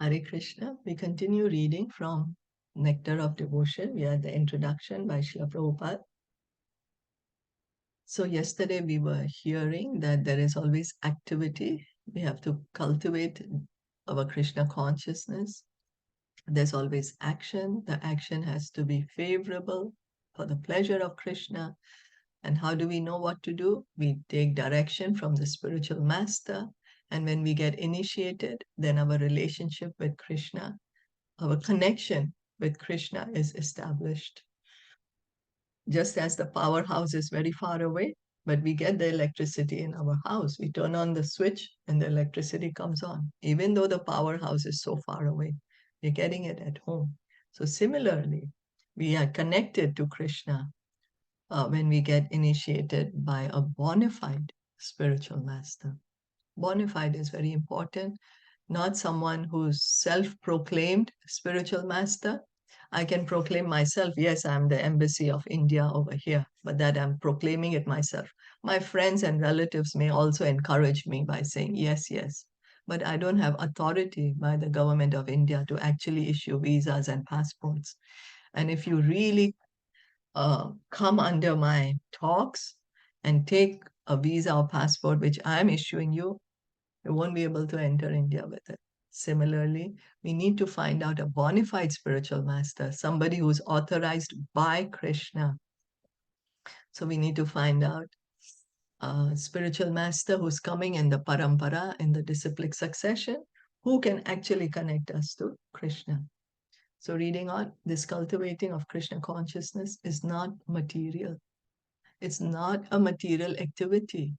Hare Krishna. We continue reading from Nectar of Devotion. We are at the introduction by Srila Prabhupada. So yesterday we were hearing that there is always activity. We have to cultivate our Krishna consciousness. There's always action. The action has to be favorable for the pleasure of Krishna. And how do we know what to do? We take direction from the spiritual master. And when we get initiated, then our relationship with Krishna, our connection with Krishna is established. Just as the powerhouse is very far away, but we get the electricity in our house. We turn on the switch and the electricity comes on, even though the powerhouse is so far away. We're getting it at home. So similarly, we are connected to Krishna when we get initiated by a bona fide spiritual master. Bona fide is very important, not someone who's self-proclaimed spiritual master. I can proclaim myself, yes, I'm the embassy of India over here, but that I'm proclaiming it myself. My friends and relatives may also encourage me by saying, yes, yes, but I don't have authority by the government of India to actually issue visas and passports. And if you really come under my talks and take a visa or passport which I'm issuing you, you won't be able to enter India with it. Similarly, we need to find out a bona fide spiritual master, somebody who's authorized by Krishna. So we need to find out a spiritual master who's coming in the parampara, in the disciplic succession, who can actually connect us to Krishna. So reading on, this cultivating of Krishna consciousness is not material. It's not a material activity.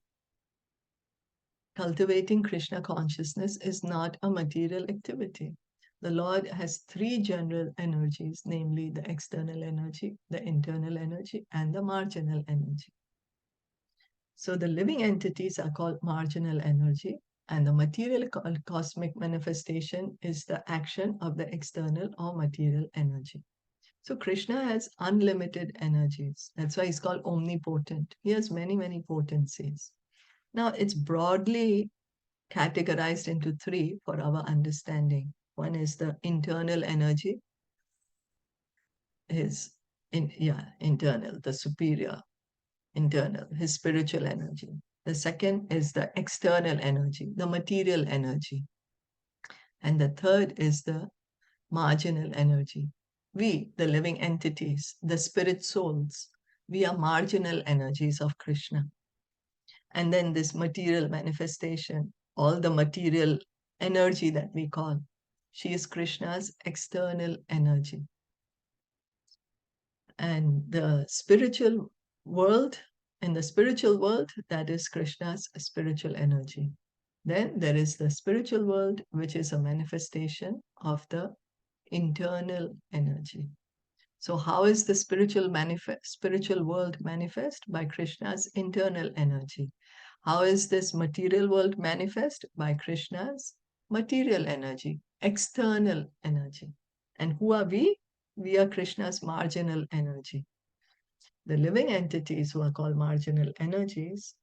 Cultivating Krishna consciousness is not a material activity. The Lord has three general energies, namely the external energy, the internal energy, and the marginal energy. So the living entities are called marginal energy, and the material cosmic manifestation is the action of the external or material energy. So Krishna has unlimited energies. That's why he's called omnipotent. He has many, many potencies. Now, it's broadly categorized into three for our understanding. One is the internal energy, internal, the superior internal, his spiritual energy. The second is the external energy, the material energy. And the third is the marginal energy. We, the living entities, the spirit souls, we are marginal energies of Krishna. And then this material manifestation, all the material energy that we call, she is Krishna's external energy. And the spiritual world, in the spiritual world, that is Krishna's spiritual energy. Then there is the spiritual world, which is a manifestation of the internal energy. So how is the spiritual world manifest? By Krishna's internal energy. How is this material world manifest? By Krishna's material energy, external energy. And who are we? We are Krishna's marginal energy. The living entities who are called marginal energies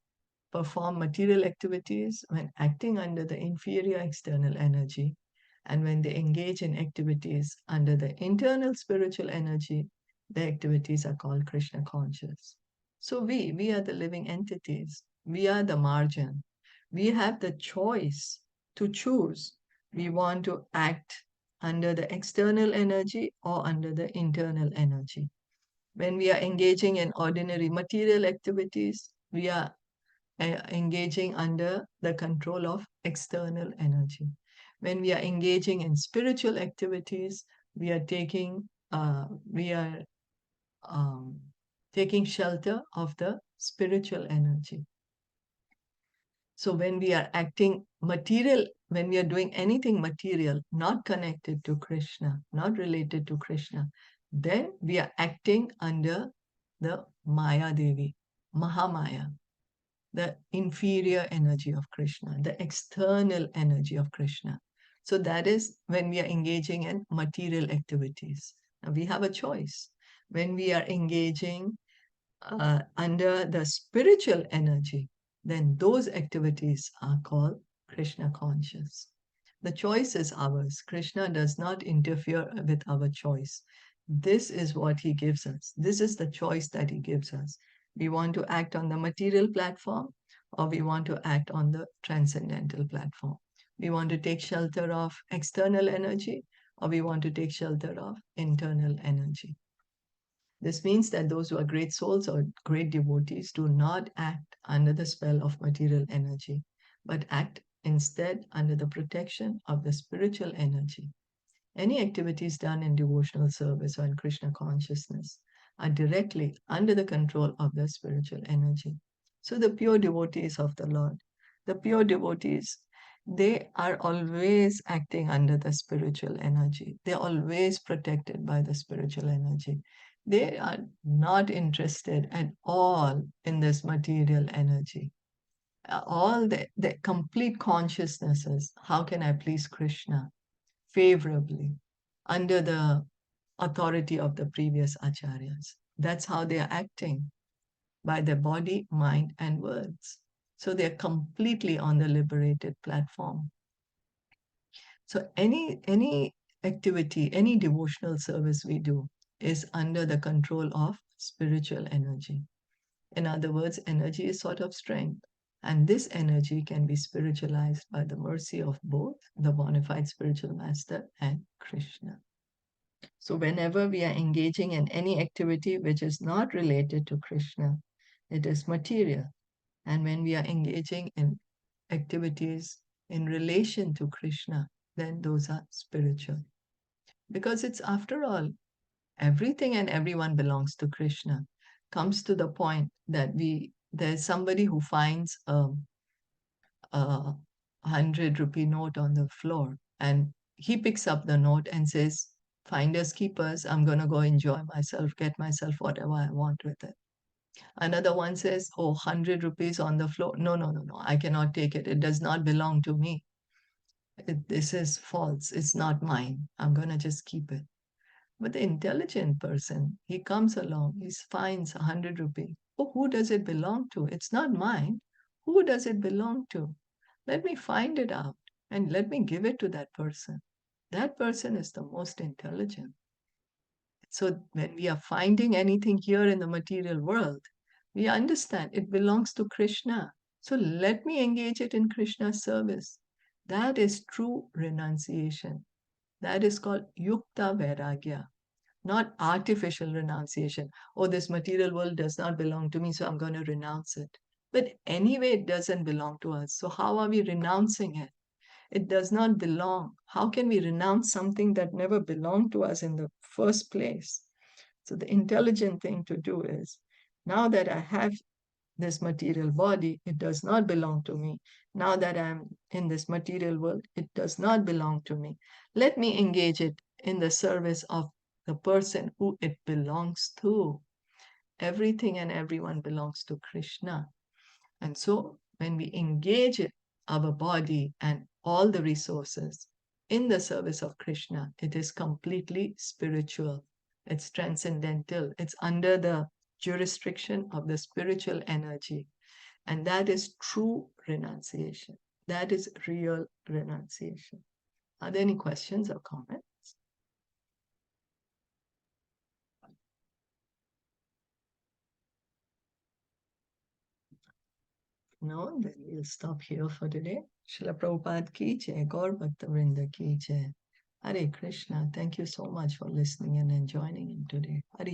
perform material activities when acting under the inferior external energy, and when they engage in activities under the internal spiritual energy, the activities are called Krishna conscious. So we are the living entities. We are the margin. We have the choice to choose. We want to act under the external energy or under the internal energy. When we are engaging in ordinary material activities, we are engaging under the control of external energy. When we are engaging in spiritual activities, we are taking taking shelter of the spiritual energy. So when we are acting material, when we are doing anything material, not connected to Krishna, not related to Krishna, then we are acting under the Maya Devi, Mahamaya, the inferior energy of Krishna, the external energy of Krishna. So that is when we are engaging in material activities. Now we have a choice. When we are engaging under the spiritual energy, then those activities are called Krishna conscious. The choice is ours. Krishna does not interfere with our choice. This is what he gives us. This is the choice that he gives us. We want to act on the material platform, or we want to act on the transcendental platform. We want to take shelter of external energy, or we want to take shelter of internal energy. This means that those who are great souls or great devotees do not act under the spell of material energy, but act instead under the protection of the spiritual energy. Any activities done in devotional service or in Krishna consciousness are directly under the control of the spiritual energy. So the pure devotees of the Lord, the pure devotees, they are always acting under the spiritual energy. They're always protected by the spiritual energy. They are not interested at all in this material energy. All the complete consciousness is, how can I please Krishna favorably under the authority of the previous acharyas? That's how they are acting, by their body, mind, and words. So they're completely on the liberated platform. So any activity, any devotional service we do is under the control of spiritual energy. In other words, energy is sort of strength. And this energy can be spiritualized by the mercy of both the bona fide spiritual master and Krishna. So whenever we are engaging in any activity which is not related to Krishna, it is material. And when we are engaging in activities in relation to Krishna, then those are spiritual. Because it's, after all, everything and everyone belongs to Krishna. Comes to the point that there's somebody who finds a 100 rupee note on the floor, and he picks up the note and says, finders keepers, I'm going to go enjoy myself, get myself whatever I want with it. Another one says, oh, 100 rupees on the floor. No, no, no, no, I cannot take it. It does not belong to me. This is false. It's not mine. I'm going to just keep it. But the intelligent person, he comes along, he finds 100 rupees. Oh, who does it belong to? It's not mine. Who does it belong to? Let me find it out and let me give it to that person. That person is the most intelligent. So when we are finding anything here in the material world, we understand it belongs to Krishna. So let me engage it in Krishna's service. That is true renunciation. That is called yukta vairagya, not artificial renunciation. Oh, this material world does not belong to me, so I'm going to renounce it. But anyway, it doesn't belong to us. So how are we renouncing it? It does not belong. How can we renounce something that never belonged to us in the first place? So the intelligent thing to do is, now that I have this material body, it does not belong to me. Now that I'm in this material world, it does not belong to me. Let me engage it in the service of the person who it belongs to. Everything and everyone belongs to Krishna. And so when we engage our body and all the resources in the service of Krishna, it is completely spiritual. It's transcendental. It's under the jurisdiction of the spiritual energy. And that is true renunciation. That is real renunciation. Are there any questions or comments? No, then we'll stop here for today. Srila Prabhupada ki jai, Gaur Bhakta Vrinda ki jai. Hare Krishna. Thank you so much for listening in and joining in today. Hare